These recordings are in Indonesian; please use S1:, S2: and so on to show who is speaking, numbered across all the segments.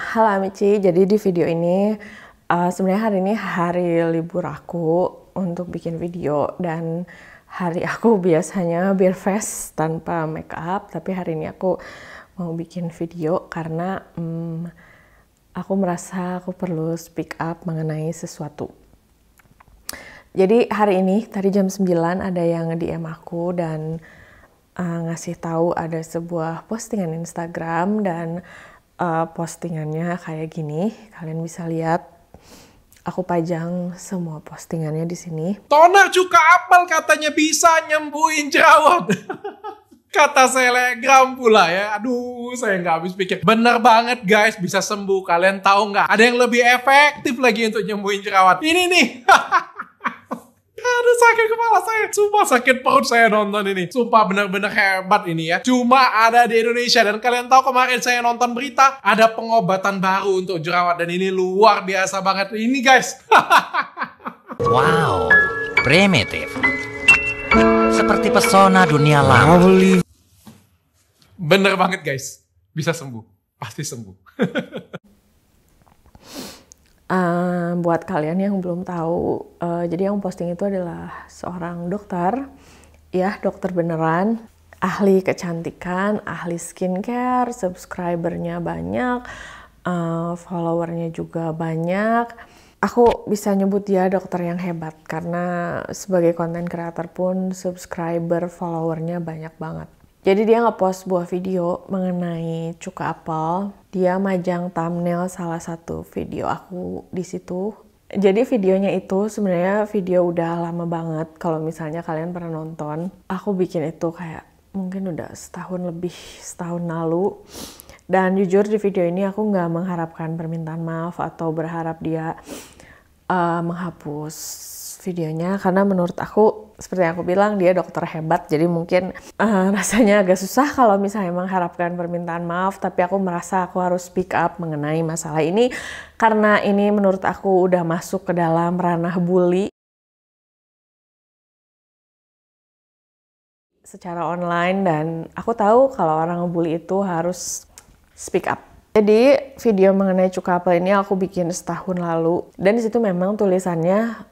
S1: Halo Amici, jadi di video ini sebenarnya hari ini hari libur aku untuk bikin video dan hari aku biasanya bare face tanpa make up, tapi hari ini aku mau bikin video karena aku merasa aku perlu speak up mengenai sesuatu. Jadi hari ini tadi jam 9 ada yang DM aku dan ngasih tahu ada sebuah postingan Instagram dan postingannya kayak gini. Kalian bisa lihat. Aku pajang semua postingannya di sini.
S2: Toner cuka apel katanya bisa nyembuhin jerawat. Kata selegram pula ya. Aduh, saya nggak habis pikir. Bener banget guys, bisa sembuh. Kalian tahu nggak? Ada yang lebih efektif lagi untuk nyembuhin jerawat. Ini nih. Aduh, sakit kepala saya. Sumpah sakit perut saya nonton ini. Sumpah bener-bener hebat ini ya. Cuma ada di Indonesia. Dan kalian tahu kemarin saya nonton berita. Ada pengobatan baru untuk jerawat. Dan ini luar biasa banget. Ini guys.
S3: Wow, primitif. Seperti pesona dunia lama.
S2: Bener banget guys. Bisa sembuh. Pasti sembuh.
S1: Buat kalian yang belum tahu, jadi yang posting itu adalah seorang dokter, ya dokter beneran, ahli kecantikan, ahli skincare, subscribernya banyak, followernya juga banyak. Aku bisa nyebut dia dokter yang hebat karena sebagai content creator pun subscriber, followernya banyak banget. Jadi dia ngepost sebuah video mengenai cuka apel. Dia majang thumbnail salah satu video aku di situ. Jadi videonya itu sebenarnya video udah lama banget. Kalau misalnya kalian pernah nonton, aku bikin itu kayak mungkin udah setahun lalu. Dan jujur di video ini aku nggak mengharapkan permintaan maaf atau berharap dia menghapus videonya, karena menurut aku seperti yang aku bilang dia dokter hebat, jadi mungkin rasanya agak susah kalau misalnya mengharapkan permintaan maaf, tapi aku merasa aku harus speak up mengenai masalah ini karena ini menurut aku udah masuk ke dalam ranah bully secara online dan aku tahu kalau orang ngebully itu harus speak up. Jadi video mengenai cuka apel ini aku bikin setahun lalu dan disitu memang tulisannya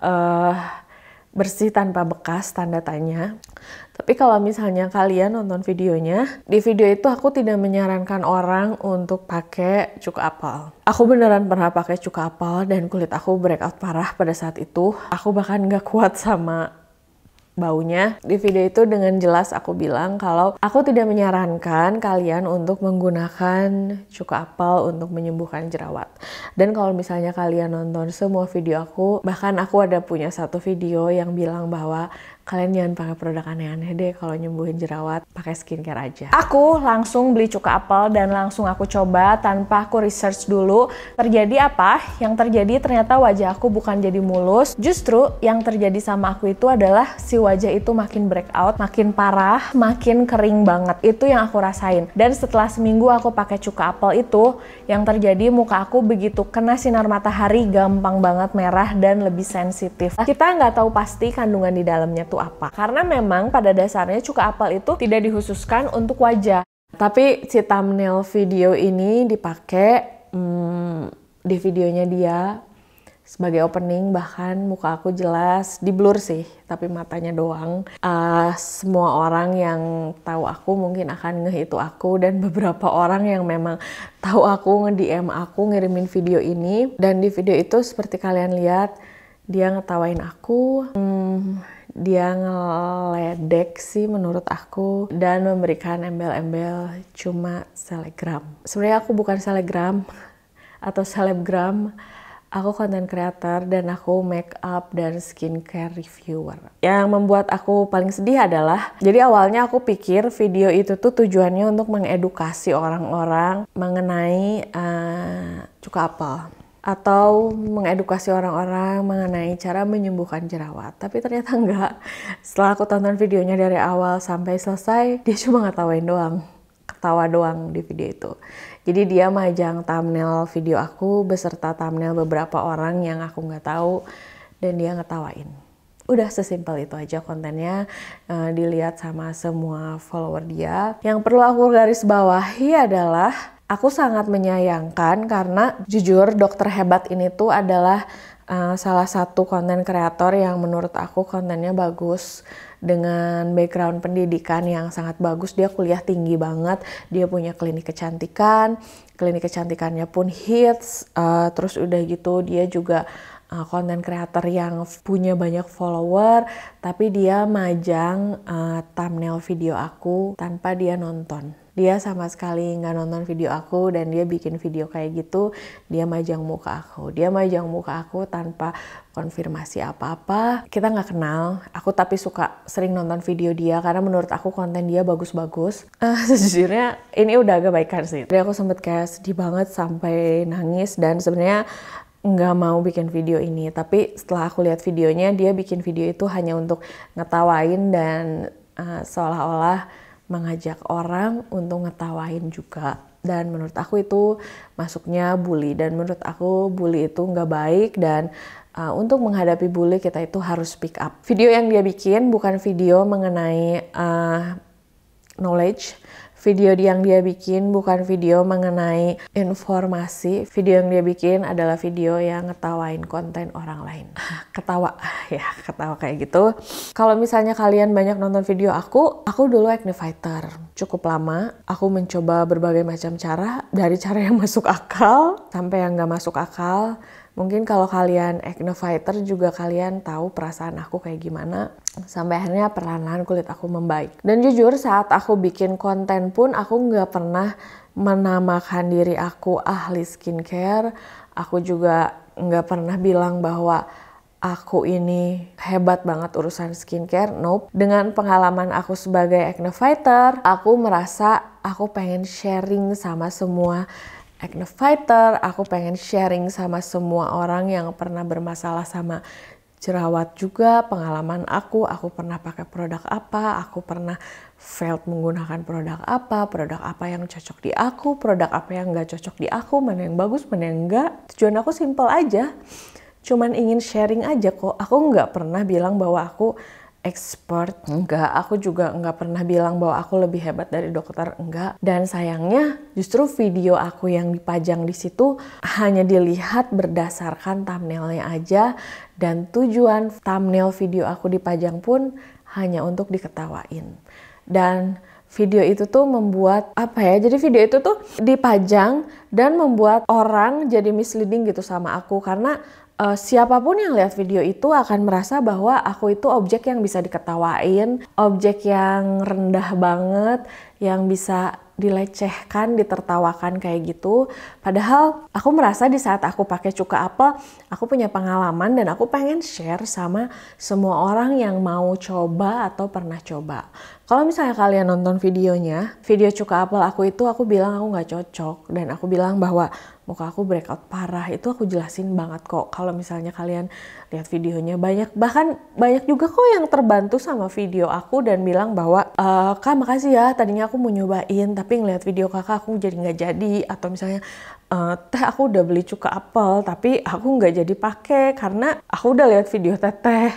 S1: bersih tanpa bekas tanda tanya. Tapi kalau misalnya kalian nonton videonya, di video itu aku tidak menyarankan orang untuk pakai cuka apel. Aku beneran pernah pakai cuka apel dan kulit aku breakout parah pada saat itu. Aku bahkan gak kuat sama baunya. Di video itu dengan jelas aku bilang kalau aku tidak menyarankan kalian untuk menggunakan cuka apel untuk menyembuhkan jerawat. Dan kalau misalnya kalian nonton semua video aku, bahkan aku ada punya satu video yang bilang bahwa kalian jangan pakai produk aneh-aneh deh kalau nyembuhin jerawat, pakai skincare aja. Aku langsung beli cuka apel dan langsung aku coba tanpa aku research dulu. Terjadi apa? Yang terjadi ternyata wajah aku bukan jadi mulus. Justru yang terjadi sama aku itu adalah si wajah itu makin breakout, makin parah, makin kering banget. Itu yang aku rasain. Dan setelah seminggu aku pakai cuka apel itu, yang terjadi muka aku begitu kena sinar matahari gampang banget merah dan lebih sensitif. Kita nggak tahu pasti kandungan di dalamnya itu apa. Karena memang pada dasarnya cuka apel itu tidak dikhususkan untuk wajah. Tapi si thumbnail video ini dipakai di videonya dia sebagai opening, bahkan muka aku jelas di blur sih, tapi matanya doang. Semua orang yang tahu aku mungkin akan ngeh itu aku, dan beberapa orang yang memang tahu aku nge-DM aku ngirimin video ini. Dan di video itu seperti kalian lihat, dia ngetawain aku. Dia ngeledek sih menurut aku dan memberikan embel-embel cuma selebgram. Sebenarnya aku bukan selebgram atau selebgram. Aku content creator dan aku make up dan skincare reviewer. Yang membuat aku paling sedih adalah, jadi awalnya aku pikir video itu tuh tujuannya untuk mengedukasi orang-orang mengenai cuka apel. Atau mengedukasi orang-orang mengenai cara menyembuhkan jerawat. Tapi ternyata enggak. Setelah aku tonton videonya dari awal sampai selesai, dia cuma ngetawain doang. Ketawa doang di video itu. Jadi dia majang thumbnail video aku beserta thumbnail beberapa orang yang aku nggak tahu. Dan dia ngetawain. Udah sesimpel itu aja kontennya, dilihat sama semua follower dia. Yang perlu aku garis bawahi adalah Aku sangat menyayangkan karena jujur dokter hebat ini tuh adalah salah satu konten kreator yang menurut aku kontennya bagus, dengan background pendidikan yang sangat bagus. Dia kuliah tinggi banget, dia punya klinik kecantikan, klinik kecantikannya pun hits, terus udah gitu dia juga konten kreator yang punya banyak follower, tapi dia majang thumbnail video aku tanpa dia nonton. Dia sama sekali nggak nonton video aku dan dia bikin video kayak gitu, dia majang muka aku. Dia majang muka aku tanpa konfirmasi apa-apa. Kita nggak kenal, aku tapi suka sering nonton video dia karena menurut aku konten dia bagus-bagus. Sejujurnya ini udah agak baikan sih. Jadi aku sempet kayak sedih banget sampai nangis dan sebenarnya nggak mau bikin video ini. Tapi setelah aku lihat videonya, dia bikin video itu hanya untuk ngetawain dan seolah-olah mengajak orang untuk ngetawain juga. Dan menurut aku itu masuknya bully. Dan menurut aku bully itu nggak baik dan untuk menghadapi bully kita itu harus speak up. Video yang dia bikin bukan video mengenai knowledge. Video yang dia bikin bukan video mengenai informasi. Video yang dia bikin adalah video yang ngetawain konten orang lain. Ketawa, ya ketawa kayak gitu. Kalau misalnya kalian banyak nonton video aku dulu acne fighter. Cukup lama, aku mencoba berbagai macam cara. Dari cara yang masuk akal sampai yang gak masuk akal. Mungkin kalau kalian acne fighter juga kalian tahu perasaan aku kayak gimana. Sampai akhirnya perlahan-lahan kulit aku membaik. Dan jujur saat aku bikin konten pun aku nggak pernah menamakan diri aku ahli skincare. Aku juga nggak pernah bilang bahwa aku ini hebat banget urusan skincare. Nope. Dengan pengalaman aku sebagai acne fighter, aku merasa aku pengen sharing sama semua acne fighter, aku pengen sharing sama semua orang yang pernah bermasalah sama jerawat juga, pengalaman aku pernah pakai produk apa, aku pernah failed menggunakan produk apa yang cocok di aku, produk apa yang nggak cocok di aku, mana yang bagus, mana yang enggak. Tujuan aku simple aja, cuman ingin sharing aja kok. Aku nggak pernah bilang bahwa aku expert, enggak. Aku juga nggak pernah bilang bahwa aku lebih hebat dari dokter, enggak. Dan sayangnya justru video aku yang dipajang di situ hanya dilihat berdasarkan thumbnailnya aja, dan tujuan thumbnail video aku dipajang pun hanya untuk diketawain. Dan video itu tuh membuat jadi video itu tuh dipajang dan membuat orang jadi misleading gitu sama aku, karena siapapun yang lihat video itu akan merasa bahwa aku itu objek yang bisa diketawain, objek yang rendah banget, yang bisa dilecehkan, ditertawakan kayak gitu. Padahal aku merasa di saat aku pakai cuka apel, aku punya pengalaman dan aku pengen share sama semua orang yang mau coba atau pernah coba. Kalau misalnya kalian nonton videonya, video cuka apel aku bilang aku nggak cocok dan aku bilang bahwa muka aku breakout parah, itu aku jelasin banget kok. Kalau misalnya kalian lihat videonya, bahkan banyak juga kok yang terbantu sama video aku dan bilang bahwa Kak makasih ya, tadinya aku mau nyobain tapi ngeliat video kakak aku jadi nggak jadi, atau misalnya Teh aku udah beli cuka apel tapi aku nggak jadi pakai karena aku udah lihat video Teteh.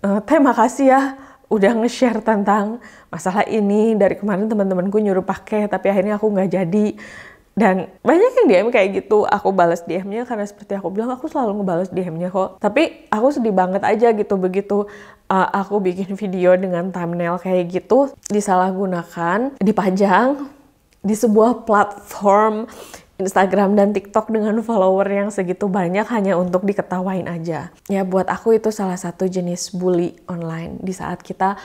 S1: Teh makasih ya udah nge-share tentang masalah ini, dari kemarin teman-temanku nyuruh pakai tapi akhirnya aku nggak jadi. Dan banyak yang DM kayak gitu, aku balas DM-nya karena seperti aku bilang, aku selalu ngebales DM-nya kok. Tapi aku sedih banget aja gitu begitu aku bikin video dengan thumbnail kayak gitu disalahgunakan, dipajang di sebuah platform Instagram dan TikTok dengan follower yang segitu banyak hanya untuk diketawain aja. Ya buat aku itu salah satu jenis bully online, di saat kita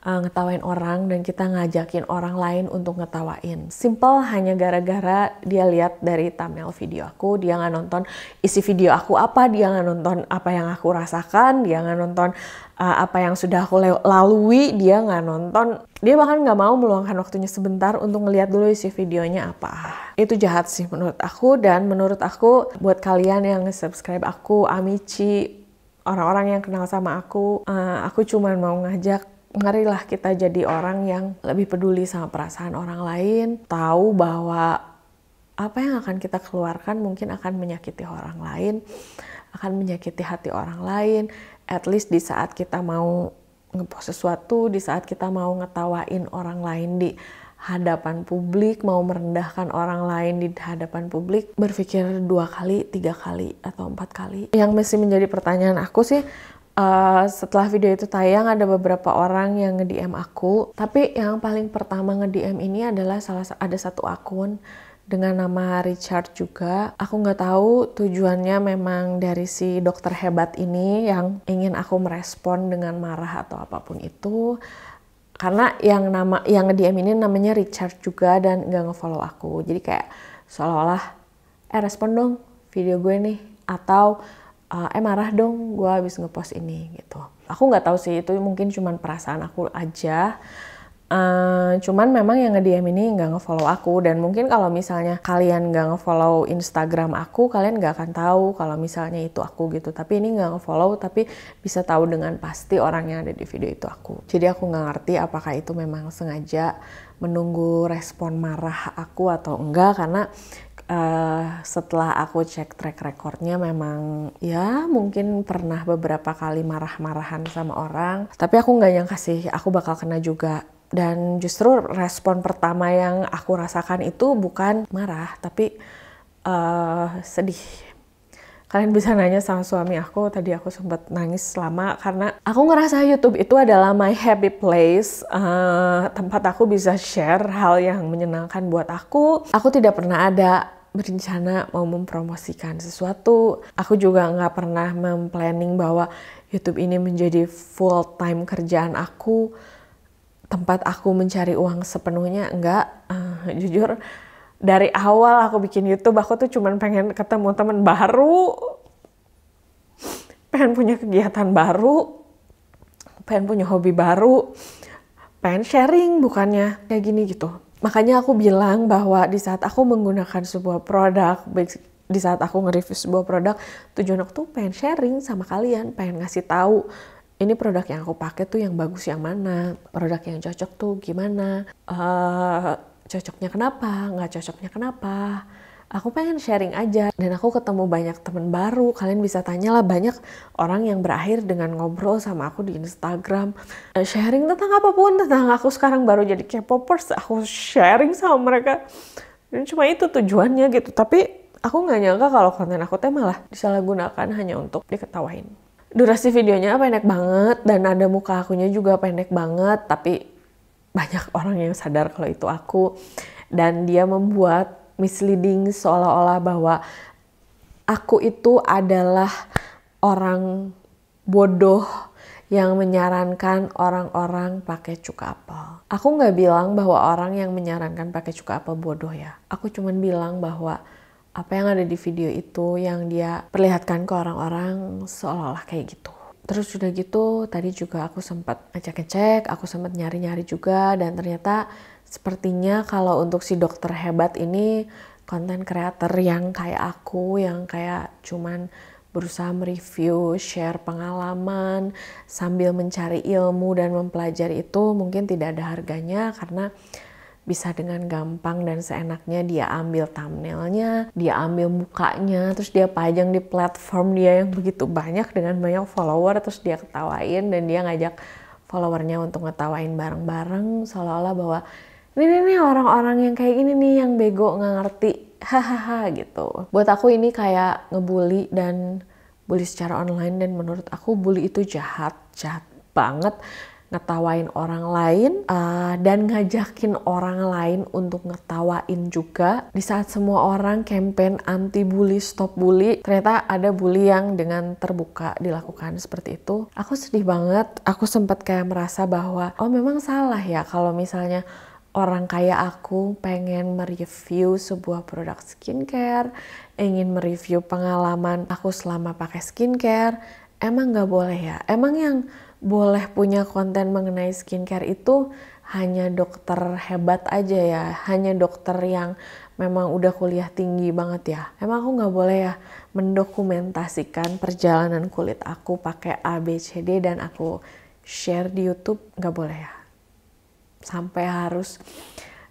S1: ngetawain orang dan kita ngajakin orang lain untuk ngetawain. Simple, hanya gara-gara dia lihat dari thumbnail video aku, dia nggak nonton isi video aku apa, dia nggak nonton apa yang aku rasakan, dia nggak nonton apa yang sudah aku lalui, dia nggak nonton, dia bahkan nggak mau meluangkan waktunya sebentar untuk ngeliat dulu isi videonya apa. Itu jahat sih menurut aku, dan menurut aku buat kalian yang nge-subscribe aku, Amici, orang-orang yang kenal sama aku cuma mau ngajak, marilah kita jadi orang yang lebih peduli sama perasaan orang lain, tahu bahwa apa yang akan kita keluarkan mungkin akan menyakiti orang lain, akan menyakiti hati orang lain. At least di saat kita mau ngepost sesuatu, di saat kita mau ngetawain orang lain di hadapan publik, mau merendahkan orang lain di hadapan publik, berpikir 2 kali, 3 kali, atau 4 kali. Yang masih menjadi pertanyaan aku sih, setelah video itu tayang ada beberapa orang yang nge-DM aku, tapi yang paling pertama nge-DM ini adalah ada satu akun dengan nama Richard juga. Aku nggak tahu tujuannya memang dari si dokter hebat ini yang ingin aku merespon dengan marah atau apapun itu. Karena yang nge-DM ini namanya Richard juga dan nggak nge-follow aku. Jadi kayak seolah-olah respon dong video gue nih, atau marah dong gue habis ngepost ini gitu. Aku nggak tahu sih, itu mungkin cuman perasaan aku aja. Cuman memang yang nge-DM ini nggak nge-follow aku, dan mungkin kalau misalnya kalian nggak nge-follow Instagram aku, kalian nggak akan tahu kalau misalnya itu aku gitu. Tapi ini nggak nge-follow, tapi bisa tahu dengan pasti orang yang ada di video itu aku. Jadi aku nggak ngerti apakah itu memang sengaja menunggu respon marah aku atau enggak, karena setelah aku cek track recordnya memang ya mungkin pernah beberapa kali marah-marahan sama orang, tapi aku nggak nyangka sih aku bakal kena juga. Dan justru respon pertama yang aku rasakan itu bukan marah, tapi sedih. Kalian bisa nanya sama suami aku, tadi aku sempat nangis lama karena aku ngerasa YouTube itu adalah my happy place, tempat aku bisa share hal yang menyenangkan buat aku. Aku tidak pernah ada berencana mau mempromosikan sesuatu. Aku juga nggak pernah memplanning bahwa YouTube ini menjadi full time kerjaan aku, tempat aku mencari uang sepenuhnya. Enggak. Jujur dari awal aku bikin YouTube, aku tuh cuman pengen ketemu teman baru, pengen punya kegiatan baru, pengen punya hobi baru, pengen sharing, bukannya kayak gini gitu. Makanya aku bilang bahwa di saat aku menggunakan sebuah produk, di saat aku nge-review sebuah produk, tujuan aku tuh pengen sharing sama kalian, pengen ngasih tahu ini produk yang aku pakai tuh yang bagus yang mana, produk yang cocok tuh gimana, cocoknya kenapa, nggak cocoknya kenapa. Aku pengen sharing aja, dan aku ketemu banyak teman baru. Kalian bisa tanyalah, banyak orang yang berakhir dengan ngobrol sama aku di Instagram, sharing tentang apapun, tentang aku sekarang baru jadi K-popers, aku sharing sama mereka. Dan cuma itu tujuannya gitu. Tapi aku nggak nyangka kalau konten aku malah disalahgunakan hanya untuk diketawain. Durasi videonya pendek banget, dan ada muka akunya juga pendek banget, tapi banyak orang yang sadar kalau itu aku. Dan dia membuat misleading seolah-olah bahwa aku itu adalah orang bodoh yang menyarankan orang-orang pakai cuka apel. Aku nggak bilang bahwa orang yang menyarankan pakai cuka apel bodoh ya. Aku cuman bilang bahwa apa yang ada di video itu yang dia perlihatkan ke orang-orang seolah-olah kayak gitu. Terus udah gitu, tadi juga aku sempat ngecek-ngecek, aku sempat nyari-nyari juga, dan ternyata sepertinya kalau untuk si dokter hebat ini konten creator yang kayak aku, yang kayak cuman berusaha mereview, share pengalaman sambil mencari ilmu dan mempelajari, itu mungkin tidak ada harganya, karena bisa dengan gampang dan seenaknya dia ambil thumbnailnya, dia ambil mukanya, terus dia pajang di platform dia yang begitu banyak dengan banyak follower, terus dia ketawain dan dia ngajak followernya untuk ngetawain bareng-bareng, seolah-olah bahwa ini orang-orang yang kayak gini nih yang bego nggak ngerti, hahaha gitu. Buat aku ini kayak ngebully, dan bully secara online, dan menurut aku bully itu jahat banget. Ngetawain orang lain dan ngajakin orang lain untuk ngetawain juga. Di saat semua orang campaign anti bully, stop bully, ternyata ada bully yang dengan terbuka dilakukan seperti itu. Aku sedih banget. Aku sempat kayak merasa bahwa oh memang salah ya kalau misalnya orang kayak aku pengen mereview sebuah produk skincare, ingin mereview pengalaman aku selama pakai skincare. Emang nggak boleh ya? Emang yang boleh punya konten mengenai skincare itu hanya dokter hebat aja ya? Hanya dokter yang memang udah kuliah tinggi banget ya? Emang aku nggak boleh ya mendokumentasikan perjalanan kulit aku pakai ABCD dan aku share di YouTube? Nggak boleh ya? Sampai harus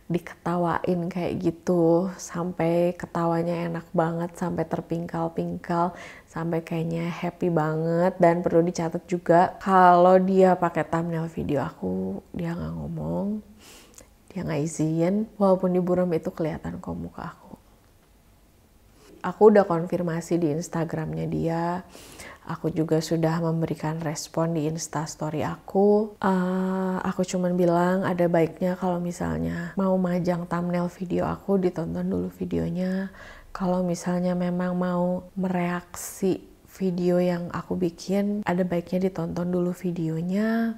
S1: diketawain kayak gitu, sampai ketawanya enak banget, sampai terpingkal-pingkal, sampai kayaknya happy banget. Dan perlu dicatat juga kalau dia pakai thumbnail video aku, dia nggak ngomong, dia nggak izin, walaupun di buram itu kelihatan kok muka aku. Aku udah konfirmasi di Instagramnya dia. Aku juga sudah memberikan respon di Instastory aku. Aku cuman bilang ada baiknya kalau misalnya mau majang thumbnail video aku, ditonton dulu videonya. Kalau misalnya memang mau mereaksi video yang aku bikin, ada baiknya ditonton dulu videonya.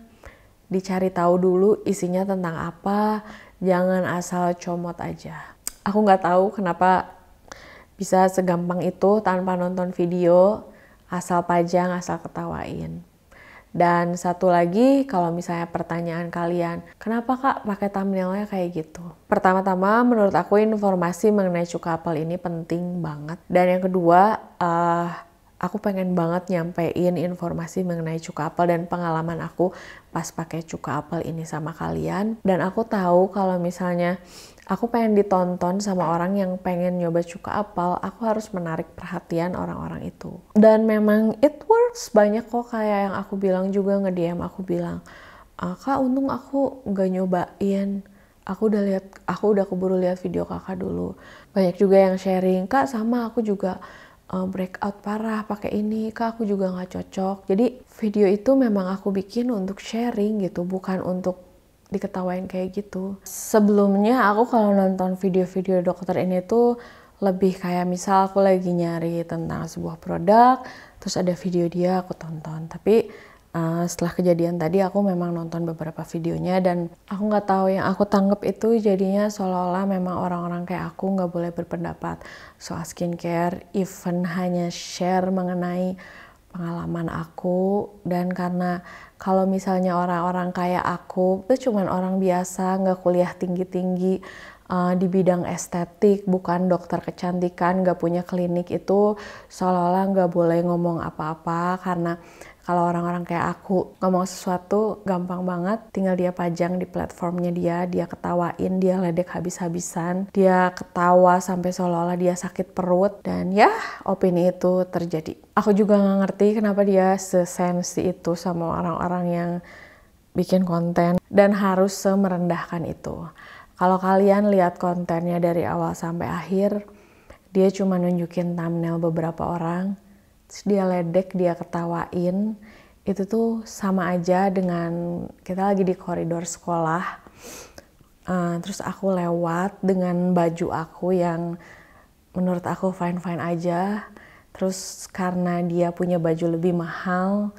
S1: Dicari tahu dulu isinya tentang apa. Jangan asal comot aja. Aku nggak tahu kenapa bisa segampang itu tanpa nonton video, asal pajang, asal ketawain. Dan satu lagi, kalau misalnya pertanyaan kalian, kenapa Kak pakai thumbnailnya kayak gitu? Pertama-tama, menurut aku informasi mengenai cuka apel ini penting banget. Dan yang kedua, aku pengen banget nyampein informasi mengenai cuka apel dan pengalaman aku pas pakai cuka apel ini sama kalian. Dan aku tahu kalau misalnya aku pengen ditonton sama orang yang pengen nyoba cuka apel, aku harus menarik perhatian orang-orang itu. Dan memang it works, banyak kok kayak yang aku bilang juga nge-DM aku bilang, Kak untung aku nggak nyobain, aku udah keburu lihat video kakak dulu. Banyak juga yang sharing, Kak sama aku juga breakout parah pakai ini, Kak aku juga nggak cocok. Jadi video itu memang aku bikin untuk sharing gitu, bukan untuk diketawain kayak gitu. Sebelumnya aku kalau nonton video-video dokter ini tuh lebih kayak misal aku lagi nyari tentang sebuah produk, terus ada video dia aku tonton. Tapi setelah kejadian tadi aku memang nonton beberapa videonya dan aku nggak tahu, yang aku tanggap itu jadinya seolah-olah memang orang-orang kayak aku nggak boleh berpendapat soal skincare, even hanya share mengenai pengalaman aku. Dan karena kalau misalnya orang-orang kayak aku itu cuman orang biasa, nggak kuliah tinggi-tinggi di bidang estetik, bukan dokter kecantikan, nggak punya klinik, itu seolah-olah nggak boleh ngomong apa-apa. Karena kalau orang-orang kayak aku ngomong sesuatu gampang banget, tinggal dia pajang di platformnya dia ketawain, dia ledek habis-habisan, dia ketawa sampai seolah-olah dia sakit perut, dan ya opini itu terjadi. Aku juga nggak ngerti kenapa dia sesensi itu sama orang-orang yang bikin konten dan harus semerendahkan itu. Kalau kalian lihat kontennya dari awal sampai akhir, dia cuma nunjukin thumbnail beberapa orang, terus dia ledek, dia ketawain. Itu tuh sama aja dengan kita lagi di koridor sekolah, terus aku lewat dengan baju aku yang menurut aku fine-fine aja. Terus karena dia punya baju lebih mahal,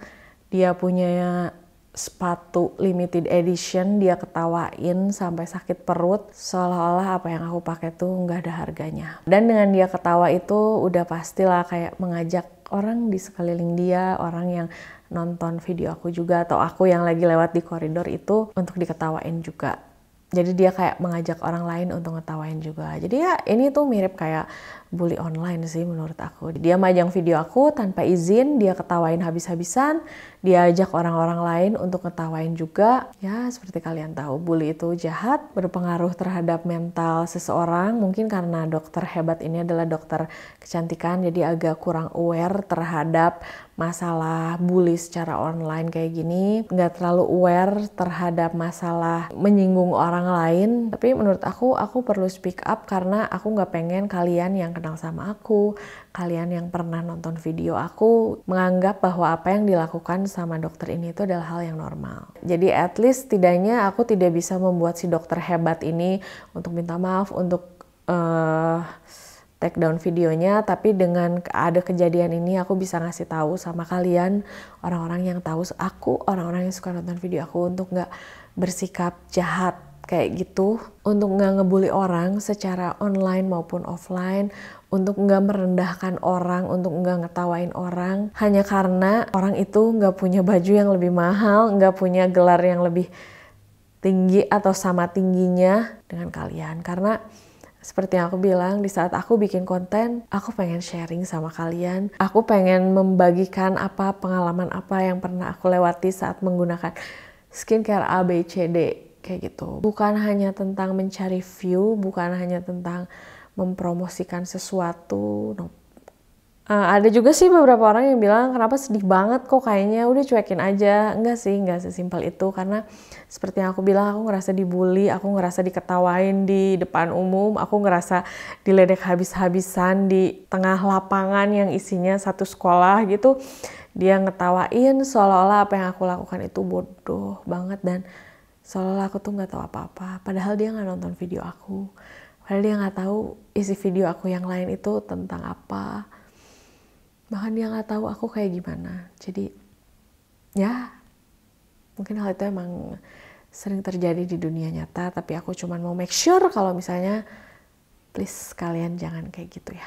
S1: dia punya sepatu limited edition, dia ketawain sampai sakit perut, seolah-olah apa yang aku pakai tuh nggak ada harganya. Dan dengan dia ketawa itu udah pastilah kayak mengajak orang di sekeliling dia, orang yang nonton video aku juga, atau aku yang lagi lewat di koridor itu untuk diketawain juga. Jadi dia kayak mengajak orang lain untuk ngetawain juga. Jadi ya ini tuh mirip kayak bully online sih menurut aku. Dia majang video aku tanpa izin, dia ketawain habis-habisan, dia ajak orang-orang lain untuk ngetawain juga. Ya seperti kalian tahu, bully itu jahat, berpengaruh terhadap mental seseorang. Mungkin karena dokter hebat ini adalah dokter kecantikan, jadi agak kurang aware terhadap masalah bully secara online kayak gini, nggak terlalu aware terhadap masalah menyinggung orang lain. Tapi menurut aku perlu speak up karena aku nggak pengen kalian yang kenal sama aku, kalian yang pernah nonton video aku, menganggap bahwa apa yang dilakukan sama dokter ini itu adalah hal yang normal. Jadi at least setidaknya aku tidak bisa membuat si dokter hebat ini untuk minta maaf, untuk take down videonya, tapi dengan ada kejadian ini aku bisa ngasih tahu sama kalian, orang-orang yang tahu aku, orang-orang yang suka nonton video aku, untuk nggak bersikap jahat kayak gitu, untuk nggak ngebully orang secara online maupun offline, untuk nggak merendahkan orang, untuk nggak ngetawain orang hanya karena orang itu nggak punya baju yang lebih mahal, nggak punya gelar yang lebih tinggi atau sama tingginya dengan kalian. Karena seperti yang aku bilang, di saat aku bikin konten, aku pengen sharing sama kalian. Aku pengen membagikan pengalaman apa yang pernah aku lewati saat menggunakan skincare A, B, C, D, kayak gitu. Bukan hanya tentang mencari view, bukan hanya tentang mempromosikan sesuatu. No. Ada juga sih beberapa orang yang bilang kenapa sedih banget kok, kayaknya udah cuekin aja. Enggak sih, enggak sesimpel itu, karena seperti yang aku bilang, aku ngerasa dibully, aku ngerasa diketawain di depan umum, aku ngerasa diledek habis-habisan di tengah lapangan yang isinya satu sekolah gitu. Dia ngetawain seolah-olah apa yang aku lakukan itu bodoh banget, dan seolah-olah aku tuh nggak tahu apa-apa. Padahal dia nggak nonton video aku, padahal dia nggak tahu isi video aku yang lain itu tentang apa. Bahkan dia nggak tahu aku kayak gimana. Jadi ya mungkin hal itu emang sering terjadi di dunia nyata, tapi aku cuma mau make sure kalau misalnya please kalian jangan kayak gitu ya.